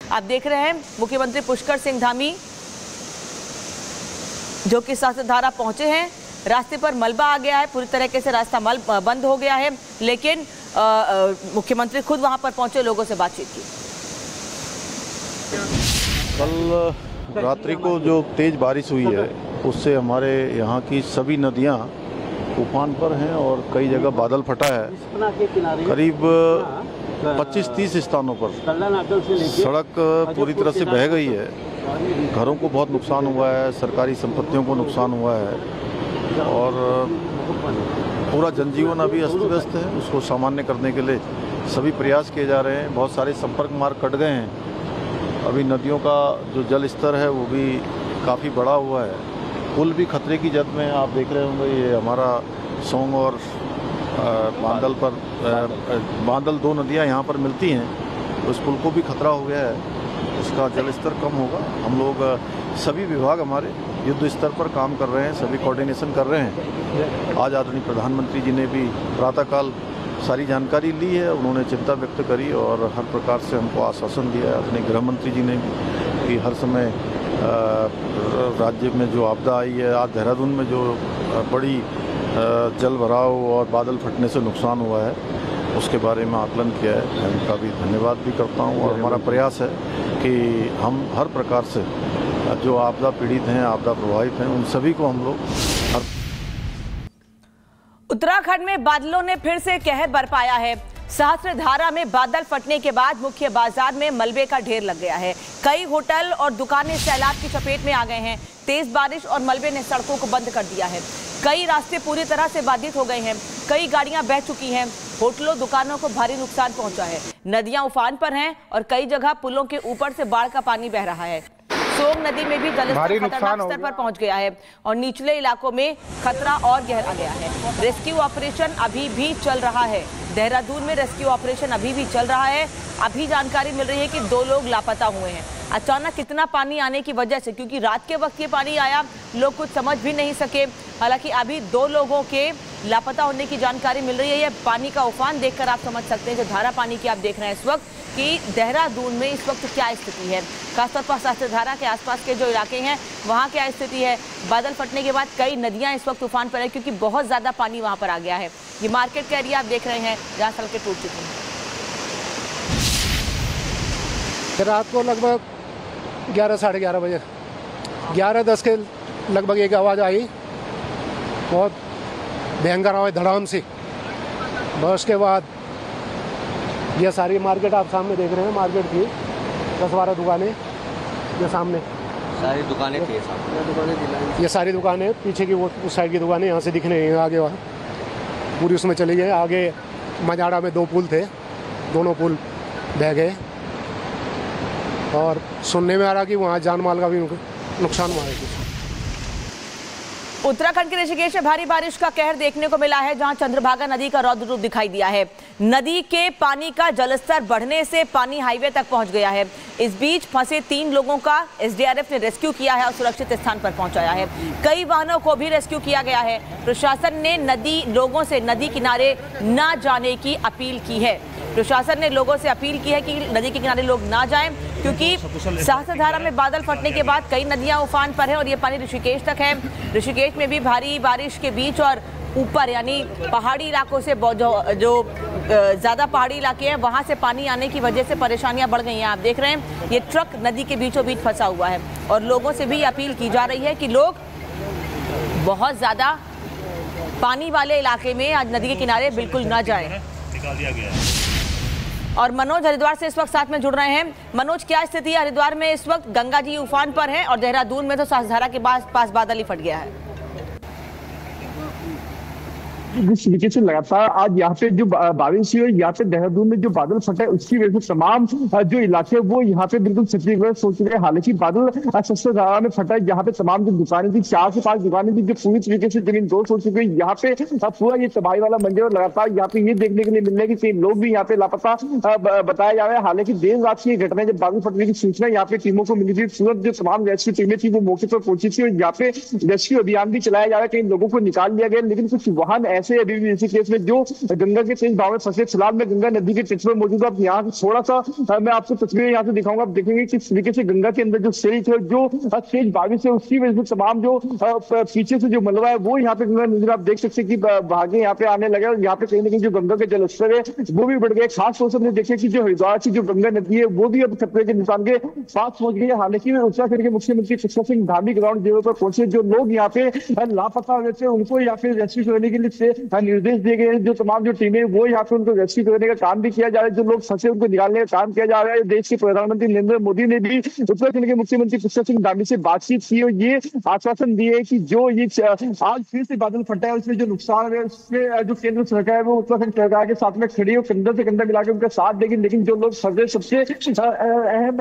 आप देख रहे हैं मुख्यमंत्री पुष्कर सिंह धामी जो कि शासधारा पहुंचे हैं। रास्ते पर मलबा आ गया है, पूरी तरीके से रास्ता बंद हो गया है, लेकिन मुख्यमंत्री खुद वहां पर पहुंचे, लोगों से बातचीत की। कल रात्रि को जो तेज बारिश हुई है उससे हमारे यहाँ की सभी नदियाँ उफान पर हैं और कई जगह बादल फटा है। करीब 25-30 स्थानों पर सड़क पूरी तरह से बह गई है। घरों को बहुत नुकसान हुआ है, सरकारी संपत्तियों को नुकसान हुआ है और पूरा जनजीवन अभी अस्त व्यस्त है। उसको सामान्य करने के लिए सभी प्रयास किए जा रहे हैं। बहुत सारे संपर्क मार्ग कट गए हैं। अभी नदियों का जो जल स्तर है वो भी काफ़ी बढ़ा हुआ है। पुल भी खतरे की जद में, आप देख रहे होंगे ये हमारा सोंग और बांदल दो नदियां यहाँ पर मिलती हैं, तो इस पुल को भी खतरा हो गया है। इसका जल स्तर कम होगा। हम लोग सभी विभाग हमारे युद्ध स्तर पर काम कर रहे हैं, सभी कोऑर्डिनेशन कर रहे हैं। आज आदरणीय प्रधानमंत्री जी ने भी प्रातःकाल सारी जानकारी ली है, उन्होंने चिंता व्यक्त करी और हर प्रकार से हमको आश्वासन दिया है। आदरणीय गृह मंत्री जी ने भी कि हर समय राज्य में जो आपदा आई है, आज देहरादून में जो बड़ी जल भराव और बादल फटने से नुकसान हुआ है उसके बारे में आकलन किया है। मैं उनका भी धन्यवाद भी करता हूं और हमारा प्रयास है कि हम हर प्रकार से जो आपदा पीड़ित हैं, आपदा प्रभावित हैं, उन सभी को हम लोग उत्तराखंड में बादलों ने फिर से कहर बरपाया है। सहस्त्रधारा में बादल फटने के बाद मुख्य बाजार में मलबे का ढेर लग गया है। कई होटल और दुकानें सैलाब की चपेट में आ गए हैं। तेज बारिश और मलबे ने सड़कों को बंद कर दिया है। कई रास्ते पूरी तरह से बाधित हो गए हैं। कई गाड़ियां बह चुकी हैं। होटलों दुकानों को भारी नुकसान पहुंचा है। नदियां उफान पर हैं और कई जगह पुलों के ऊपर से बाढ़ का पानी बह रहा है। सोंग नदी में भी जलस्तर खतरनाक स्तर पर पहुंच गया है और निचले इलाकों में खतरा और गहरा गया है। रेस्क्यू ऑपरेशन अभी भी चल रहा है। देहरादून में रेस्क्यू ऑपरेशन अभी भी चल रहा है। अभी जानकारी मिल रही है कि 2 लोग लापता हुए हैं। अचानक कितना पानी आने की वजह से, क्योंकि रात के वक्त ये पानी आया, लोग कुछ समझ भी नहीं सके। हालांकि अभी 2 लोगों के लापता होने की जानकारी मिल रही है। ये पानी का उफान देखकर आप समझ सकते हैं, जो धारा पानी की आप देख रहे हैं इस वक्त, कि देहरादून में इस वक्त क्या स्थिति है। खासतौर पर सहस्त्रधारा के आसपास के जो इलाके हैं वहाँ क्या स्थिति है। बादल फटने के बाद कई नदियाँ इस वक्त उफान पर है क्योंकि बहुत ज़्यादा पानी वहाँ पर आ गया है। ये मार्केट का एरिया आप देख रहे हैं जहाँ सड़कें टूट चुकी हैं। रात को लगभग 11 साढ़े 11 बजे 11:10 के लगभग एक आवाज़ आई, बहुत भयंकर आवाज़, धड़ाम सी। बस के बाद ये सारी मार्केट आप सामने देख रहे हैं, मार्केट की 10-12 दुकानें, ये सामने सारी दुकानें थी। ये सारी दुकानें पीछे की वो उस साइड की दुकानें यहाँ से दिख रही हैं, आगे वहाँ पूरी उसमें चली गई। आगे मजाड़ा में 2 पुल थे, दोनों पुल बह गए और सुनने में आ रहा कि वहाँ जान माल का भी नुकसान हुआ है। उत्तराखंड के ऋषिकेश में भारी बारिश का कहर देखने को मिला है, जहां चंद्रभागा नदी का रौद्र रूप दिखाई दिया है। नदी के पानी का जलस्तर बढ़ने से पानी हाईवे तक पहुंच गया है। इस बीच फंसे 3 लोगों का एसडीआरएफ ने रेस्क्यू किया है और सुरक्षित स्थान पर पहुंचाया है। कई वाहनों को भी रेस्क्यू किया गया है। प्रशासन ने लोगों से नदी किनारे न जाने की अपील की है। प्रशासन ने लोगों से अपील की है कि नदी के किनारे लोग ना जाएं, क्योंकि सहस्त्रधारा में बादल फटने के बाद कई नदियां उफान पर हैं और ये पानी ऋषिकेश तक है। ऋषिकेश में भी भारी बारिश के बीच और ऊपर यानी पहाड़ी इलाकों से जो ज़्यादा पहाड़ी इलाके हैं वहाँ से पानी आने की वजह से परेशानियां बढ़ गई हैं। आप देख रहे हैं ये ट्रक नदी के बीचों बीच फंसा हुआ है और लोगों से भी अपील की जा रही है कि लोग बहुत ज़्यादा पानी वाले इलाके में आज नदी के किनारे बिल्कुल ना जाएं। निकाल दिया गया है। और मनोज हरिद्वार से इस वक्त साथ में जुड़ रहे हैं। मनोज, क्या स्थिति है हरिद्वार में इस वक्त? गंगा जी उफान पर है और देहरादून में तो सहस्त्रधारा के पास बादल ही फट गया है। जिस तरीके से लगातार आज यहाँ पे जो बारिश हुई है, यहाँ पे देहरादून में जो बादल फटे उसकी वजह से तमाम जो इलाके वो यहाँ पे बिल्कुल क्षतिग्रस्त हो चुके हैं। हालांकि बादल सहस्त्रधारा में फटा है, यहाँ पे तमाम जो दुकानें थी, 4 से 5 दुकानें थी जो पूरी तरीके से जमीन दोस्त हो चुकी है। यहाँ पे पूरा ये तबाही वाला मंजर और लगातार यहाँ पे ये देखने के लिए मिल रहा है कि 3 लोग भी यहाँ पे लापता बताया जा रहा है। हालांकि देर रात की घटना जब बादल फटने की सूचना यहाँ पे टीमों को मिली थी, तुरंत जो तमाम रेस्क्यू टीमें थी वो मौके पर पहुंची थी और यहाँ पे रेस्क्यू अभियान भी चलाया जा रहा है। कई लोगों को निकाल लिया गया, लेकिन कुछ वाहन से अभी भी इसी केस में जो गंगा के तेज बहाव में फंसे। फिलहाल मैं गंगा नदी के तट पर मौजूद हूं। यहाँ से थोड़ा सा मैं आपको तस्वीरें यहाँ से दिखाऊंगा। आप देखेंगे किस तरीके से गंगा के अंदर जो सेज है, जो तेज बारिश है, उसकी वजह से तमाम जो पीछे से जो मलबा है वो यहाँ पे गंगा नदी में आप देख सकते हैं कि भागे यहाँ पे आने लगे और यहाँ पे कहीं ना कहीं जो गंगा के जलस्तर है वो भी बढ़ गए। खास तौर से हमने देखा कि जो हरिद्वार की जो गंगा नदी है वो भी अब खतरे के निशान के पास पहुंच गई है। हालांकि उत्तराखंड के मुख्यमंत्री पुष्कर सिंह धामी ग्राउंड जीरो पर पहुंचे। जो लोग यहाँ पे लापता हुए थे उनको या फिर रेस्क्यू करने के लिए निर्देश दिए गए हैं। जो तमाम जो टीमें वो यहाँ पे उनको रेस्क्यू करने का काम भी किया जा रहा है। जो लोग फंसे उनको निकालने का काम किया जा रहा है। देश के प्रधानमंत्री नरेंद्र मोदी ने भी उत्तराखंड के मुख्यमंत्री पुष्कर सिंह धामी से बातचीत की और ये आश्वासन दिए कि जो ये आज फिर से बादल फटा है उसमें जो नुकसान है उसमें जो केंद्र सरकार है वो उत्तराखंड सरकार के साथ में खड़ी हो, कंधा से कंधा मिलाकर उनका साथ देगी। लेकिन जो लोग फंसे सबसे अहम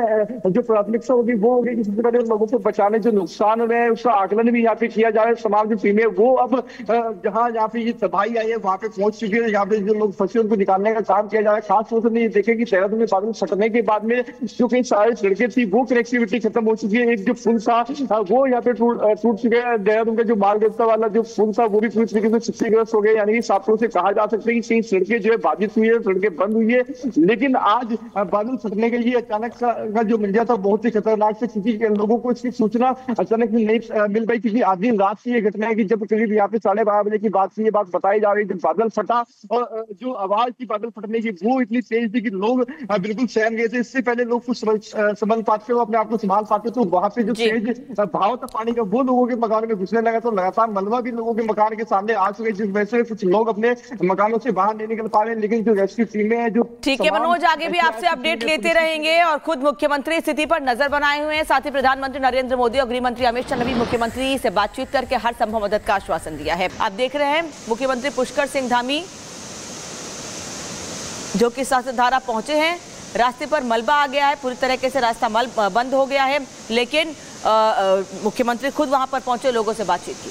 जो प्राथमिकता होगी वो होगी कि सबसे पहले उन लोगों को बचाने। जो नुकसान है उसका आकलन भी यहाँ पे किया जा रहा है। तमाम जो टीमें वो अब जहाँ यहाँ पे ये तबाही आई है वहां पे पहुंच चुकी है। यहाँ पे जो लोग फंसे उनको निकालने का काम किया जा रहा है। खास तौर से ये देखें कि देहरादून में बादल फटने के बाद में जो कई सारी सड़कें थी वो कनेक्टिविटी खत्म हो चुकी है। एक जो पुल था वो यहाँ पे टूट चुके हैं। देहरादून का जो मार्ग व्यवस्था वाला जो पुल था वो भी पूरी तरीके से क्षतिग्रस्त हो गया। यानी कि छात्रों से कहा जा सकता है कि कई सड़कें जो है बाधित हुई है, सड़कें बंद हुई है। लेकिन आज बादल फटने के लिए अचानक का जो मिल गया था बहुत ही खतरनाक से, क्योंकि लोगों को इसकी सूचना अचानक नहीं मिल पाई। क्योंकि आधी रात की ये घटना है कि जब करीब यहाँ पे 12:30 बजे की बात ये बात बताई जा रही है। जब बादल फटा और जो आवाज थी बादल फटने की वो इतनी तेज थी कि लोग बिल्कुल सहम गए थे। इससे पहले लोग कुछ संभल पाते हो, अपने आप को संभाल पाते तो वहां पे जो तेज भाव था पानी का वो लोगों के मकान में घुसने लगा। तो लगातार मलबा भी लोगों के मकान के सामने आ चुके, जिस वजह से कुछ लोग अपने मकानों से बाहर नहीं निकल पा रहे हैं। लेकिन जो रेस्क्यू टीमें हैं जो ठीक है मनोज, आगे भी आपसे अपडेट लेते रहेंगे और खुद मुख्यमंत्री स्थिति पर नजर बनाए हुए हैं। साथ ही प्रधानमंत्री नरेंद्र मोदी और गृह मंत्री अमित शाह ने भी मुख्यमंत्री से बातचीत करके हर संभव मदद का आश्वासन दिया है। आप देख रहे हैं मुख्यमंत्री पुष्कर सिंह धामी जो कि सहस्त्रधारा पहुंचे हैं। रास्ते पर मलबा आ गया है, पूरी तरीके से रास्ता बंद हो गया है, लेकिन मुख्यमंत्री खुद वहां पर पहुंचे, लोगों से बातचीत की।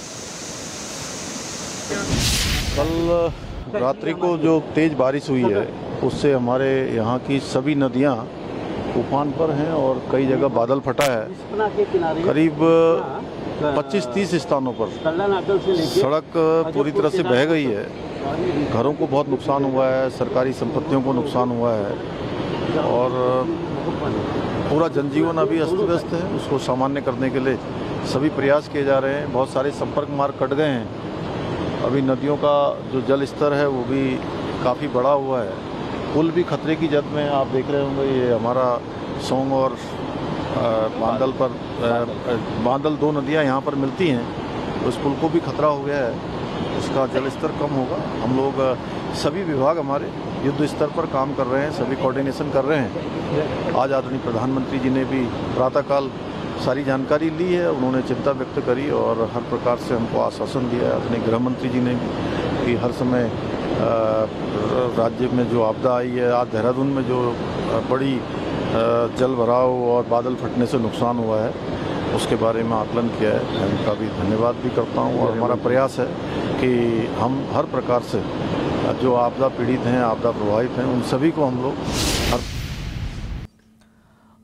कल रात्रि को जो तेज बारिश हुई है उससे हमारे यहाँ की सभी नदियाँ उफान पर हैं और कई जगह बादल फटा है। करीब 25-30 स्थानों पर सड़क पूरी तरह से बह गई है। घरों को बहुत नुकसान हुआ है, सरकारी संपत्तियों को नुकसान हुआ है और पूरा जनजीवन अभी अस्त व्यस्त है। उसको सामान्य करने के लिए सभी प्रयास किए जा रहे हैं। बहुत सारे संपर्क मार्ग कट गए हैं। अभी नदियों का जो जल स्तर है वो भी काफ़ी बढ़ा हुआ है। पुल भी खतरे की जद में, आप देख रहे होंगे ये हमारा सोंग और बांदल दो नदियां यहाँ पर मिलती हैं, तो इस पुल को भी खतरा हो गया है। इसका जल स्तर कम होगा। हम लोग सभी विभाग हमारे युद्ध स्तर पर काम कर रहे हैं, सभी कोऑर्डिनेशन कर रहे हैं। आज आदरणीय प्रधानमंत्री जी ने भी प्रातःकाल सारी जानकारी ली है, उन्होंने चिंता व्यक्त करी और हर प्रकार से हमको आश्वासन दिया है। अपने गृह मंत्री जी ने भी कि हर समय राज्य में जो आपदा आई है, आज देहरादून में जो बड़ी जल भराव और बादल फटने से नुकसान हुआ है उसके बारे में आकलन किया है। मैं उनका भी धन्यवाद भी करता हूं और हमारा प्रयास है कि हम हर प्रकार से जो आपदा पीड़ित हैं, आपदा प्रभावित हैं, उन सभी को हम लोग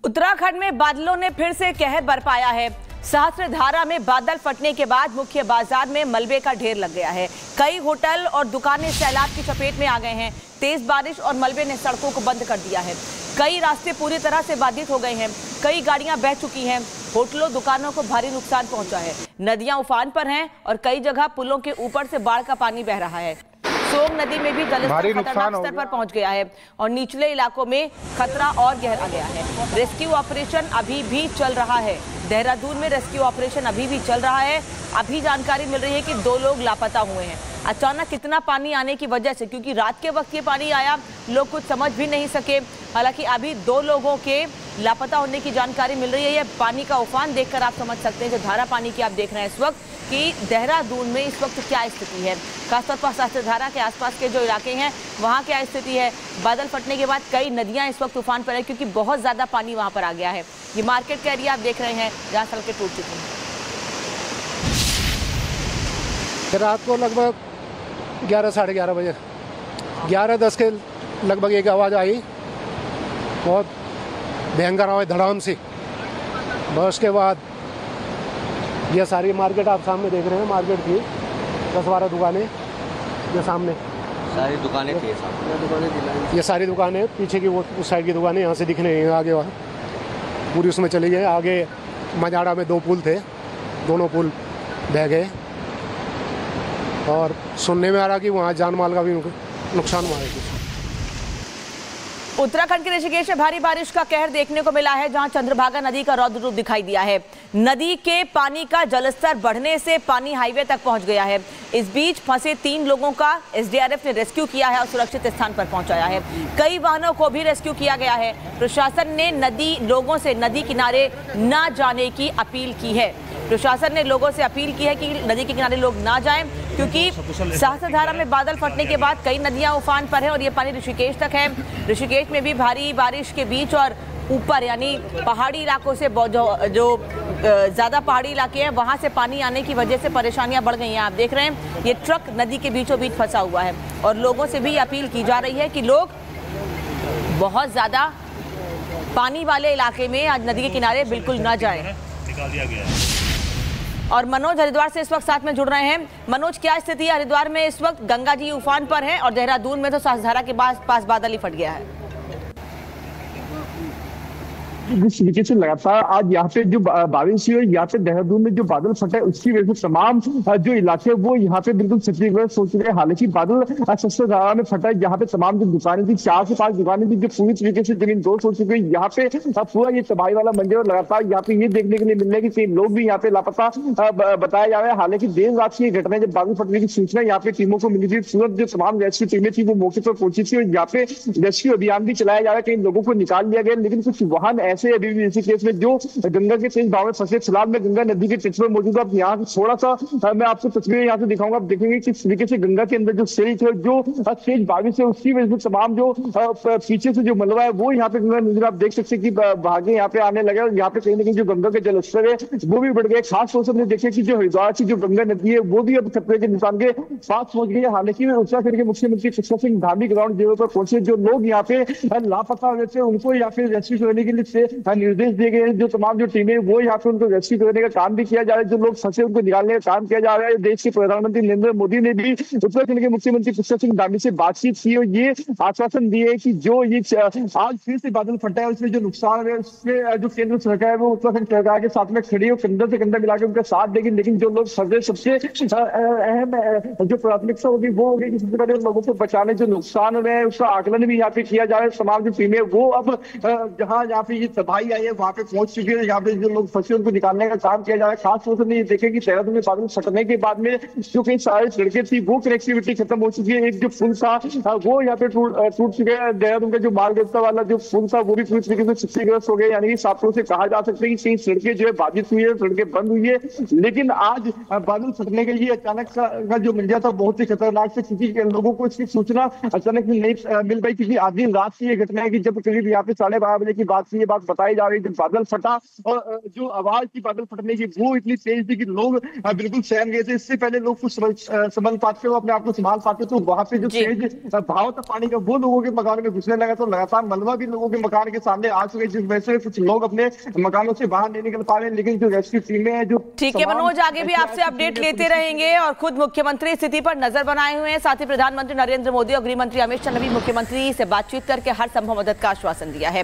उत्तराखंड में बादलों ने फिर से कहर बरपाया है। सहस्त्रधारा में बादल फटने के बाद मुख्य बाजार में मलबे का ढेर लग गया है। कई होटल और दुकानें सैलाब की चपेट में आ गए हैं। तेज बारिश और मलबे ने सड़कों को बंद कर दिया है। कई रास्ते पूरी तरह से बाधित हो गए हैं। कई गाड़ियां बह चुकी हैं। होटलों दुकानों को भारी नुकसान पहुंचा है। नदियां उफान पर हैं और कई जगह पुलों के ऊपर से बाढ़ का पानी बह रहा है। सोंग नदी में भी जलस्तर खतरनाक स्तर पर पहुंच गया है और निचले इलाकों में खतरा और गहरा गया है। रेस्क्यू ऑपरेशन अभी भी चल रहा है। देहरादून में रेस्क्यू ऑपरेशन अभी भी चल रहा है। अभी जानकारी मिल रही है कि 2 लोग लापता हुए हैं। अचानक कितना पानी आने की वजह से, क्योंकि रात के वक्त ये पानी आया, लोग कुछ समझ भी नहीं सके। हालांकि अभी 2 लोगों के लापता होने की जानकारी मिल रही है। ये पानी का उफान देखकर आप समझ सकते हैं, जो धारा पानी की आप देख रहे हैं इस वक्त, कि देहरादून में इस वक्त क्या स्थिति है। खासतौर पर सहस्त्रधारा के आसपास के जो इलाके हैं वहाँ क्या स्थिति है। बादल फटने के बाद कई नदियाँ इस वक्त उफान पर है, क्योंकि बहुत ज़्यादा पानी वहाँ पर आ गया है। ये मार्केट का एरिया आप देख रहे हैं जहाँ सड़कें टूट चुकी हैं। रात को लगभग 11 साढ़े 11 बजे 11:10 के लगभग एक आवाज़ आई, बहुत भयंकर आवाज़, धड़ाम सी। बस उसके बाद ये सारी मार्केट आप सामने देख रहे हैं, मार्केट की 10-12 दुकानें ये सामने सारी दुकानें थी ये सारी दुकानें, पीछे की वो उस साइड की दुकानें यहाँ से दिख रही हैं, आगे वहाँ पूरी उसमें चली गई। आगे मजाड़ा में 2 पुल थे, दोनों पुल बह गए और सुनने में आ रहा कि वहाँ जान माल का भी नुकसान हुआ है। उत्तराखंड के ऋषिकेश में भारी बारिश का कहर देखने को मिला है, जहां चंद्रभागा नदी का रौद्र रूप दिखाई दिया है। नदी के पानी का जलस्तर बढ़ने से पानी हाईवे तक पहुंच गया है। इस बीच फंसे 3 लोगों का एसडीआरएफ ने रेस्क्यू किया है और सुरक्षित स्थान पर पहुंचाया है। कई वाहनों को भी रेस्क्यू किया गया है। प्रशासन ने लोगों से नदी किनारे न जाने की अपील की है। प्रशासन ने लोगों से अपील की है कि नदी के किनारे लोग ना जाएं, क्योंकि सहस्त्रधारा में बादल फटने के बाद कई नदियां उफान पर है और ये पानी ऋषिकेश तक है। ऋषिकेश में भी भारी बारिश के बीच और ऊपर यानी पहाड़ी इलाकों से जो ज़्यादा पहाड़ी इलाके हैं वहां से पानी आने की वजह से परेशानियां बढ़ गई हैं। आप देख रहे हैं ये ट्रक नदी के बीचों बीच फंसा हुआ है और लोगों से भी अपील की जा रही है कि लोग बहुत ज़्यादा पानी वाले इलाके में आज नदी के किनारे बिल्कुल न जाएं। निकाल दिया गया है। और मनोज हरिद्वार से इस वक्त साथ में जुड़ रहे हैं। मनोज, क्या स्थिति है हरिद्वार में इस वक्त? गंगा जी उफान पर है और देहरादून में तो सहस्त्रधारा के पास बादल ही फट गया है। जिस तरीके से लगातार आज यहाँ पे जो बारिश हुई है, यहाँ पे देहरादून में जो बादल फटे उसकी वजह से तमाम जो इलाके वो यहाँ पे बिल्कुल क्षतिग्रस्त हो चुके हैं। हालांकि बादल सहस्त्रधारा में फटा है, यहाँ पे तमाम जो दुकानें थी 4 से 5 दुकानें थी जो पूरी तरीके से जमीन दोस्त हो चुकी है। यहाँ पे पूरा ये तबाही वाला मंजर और लगातार यहाँ पे ये देखने के लिए मिल रहा है कि 3 लोग भी यहाँ पे लापता बताया जा रहा है। हालांकि देर रात की घटना जब बादल फटने की सूचना यहाँ पे टीमों को मिली थी, तुरंत जो तमाम रेस्क्यू टीमें थी वो मौके पर पहुंची थी और यहाँ पे रेस्क्यू अभियान भी चलाया जा रहा है। कई लोगों को निकाल लिया गया, लेकिन कुछ वाहन ऐसे अभी भी इसी केस में जो गंगा के तेज बहाव में फंसे। फिलहाल मैं गंगा नदी के तट पर मौजूद हूं। यहाँ से थोड़ा सा मैं आपको तस्वीरें यहाँ से दिखाऊंगा। आप देखेंगे किस तरीके से गंगा के अंदर जो सेज है, जो तेज बारिश है, उसकी वजह से तमाम जो पीछे से जो मलबा है वो यहाँ पे गंगा नदी आप देख सकते हैं कि भागे यहाँ पे आने लगे और यहाँ पे कहीं ना कहीं जो गंगा के जलस्तर है वो भी बढ़ गए। खास तौर से हमने देखा कि जो हरिद्वार की जो गंगा नदी है वो भी अब खतरे के निशान के पास पहुंच गई है। हालांकि उत्तराखंड के मुख्यमंत्री पुष्कर सिंह धामी ग्राउंड जीरो पर पहुंचे। जो लोग यहाँ पे लापता हुए थे उनको या फिर रेस्क्यू करने के लिए निर्देश दिए गए। जो तमाम जो टीमें वो यहाँ पे उनको रेस्क्यू करने का काम भी किया जा रहा है। जो लोग फंसे उनको निकालने का काम किया जा रहा है। देश के प्रधानमंत्री नरेंद्र मोदी ने भी उत्तराखंड के मुख्यमंत्री पुष्कर सिंह धामी से बातचीत की और ये आश्वासन दिए कि जो ये आज फिर से बादल फटा है उसमें जो नुकसान है उसमें जो केंद्र सरकार है वो उत्तराखंड सरकार के साथ में खड़ी हो, कंधा से कंधा मिलाकर उनका साथ देगी। लेकिन जो लोग फंसे सबसे अहम जो प्राथमिकता होगी वो होगी कि सबसे पहले उन लोगों को बचाने, जो नुकसान है उसका आकलन भी यहाँ पे किया जा रहा है। तमाम जो टीमें वो अब जहाँ यहाँ पे ये तबाही आई है वहाँ पे पहुंच चुकी है। यहाँ पे जो लोग फंसे उनको निकालने का काम किया जा रहा है। खास तौर से ये देखें कि देहरादून में बादल फटने के बाद में जो कई सारे सड़कें थी वो कनेक्टिविटी खत्म हो चुकी है। एक जो पुल था वो यहाँ पे टूट चुके हैं। देहरादून का जो मार्ग व्यवस्था वाला जो पुल था वो भी पूरी तरीके से क्षतिग्रस्त हो गया। यानी कि छात्रों से कहा जा सकता है कि कई सड़कें जो है बाधित हुई है, सड़कें बंद हुई है। लेकिन आज बादल फटने के लिए अचानक का जो मंजर था बहुत ही खतरनाक से, क्योंकि लोगों को इसकी सूचना अचानक नहीं मिल पाई। क्योंकि आधी रात की ये घटना है कि जब करीब यहाँ पे 12:30 बजे की बात ये बात बताई जा रही है। जब बादल फटा और जो आवाज थी बादल फटने की वो इतनी तेज थी कि लोग बिल्कुल सहम गए थे। इससे पहले लोग कुछ संभल पाते हो, अपने आप को संभाल पाते तो वहां पे जो तेज भाव था पानी का वो लोगों के मकान में घुसने लगा। तो लगातार मलबा भी लोगों के मकान के सामने आ चुके, जिस वजह से कुछ लोग अपने मकानों से बाहर नहीं निकल पा रहे हैं। लेकिन जो रेस्क्यू टीमें हैं जो ठीक है मनोज, आगे भी आपसे अपडेट लेते रहेंगे और खुद मुख्यमंत्री स्थिति पर नजर बनाए हुए हैं। साथ ही प्रधानमंत्री नरेंद्र मोदी और गृह मंत्री अमित शाह ने भी मुख्यमंत्री से बातचीत करके हर संभव मदद का आश्वासन दिया है।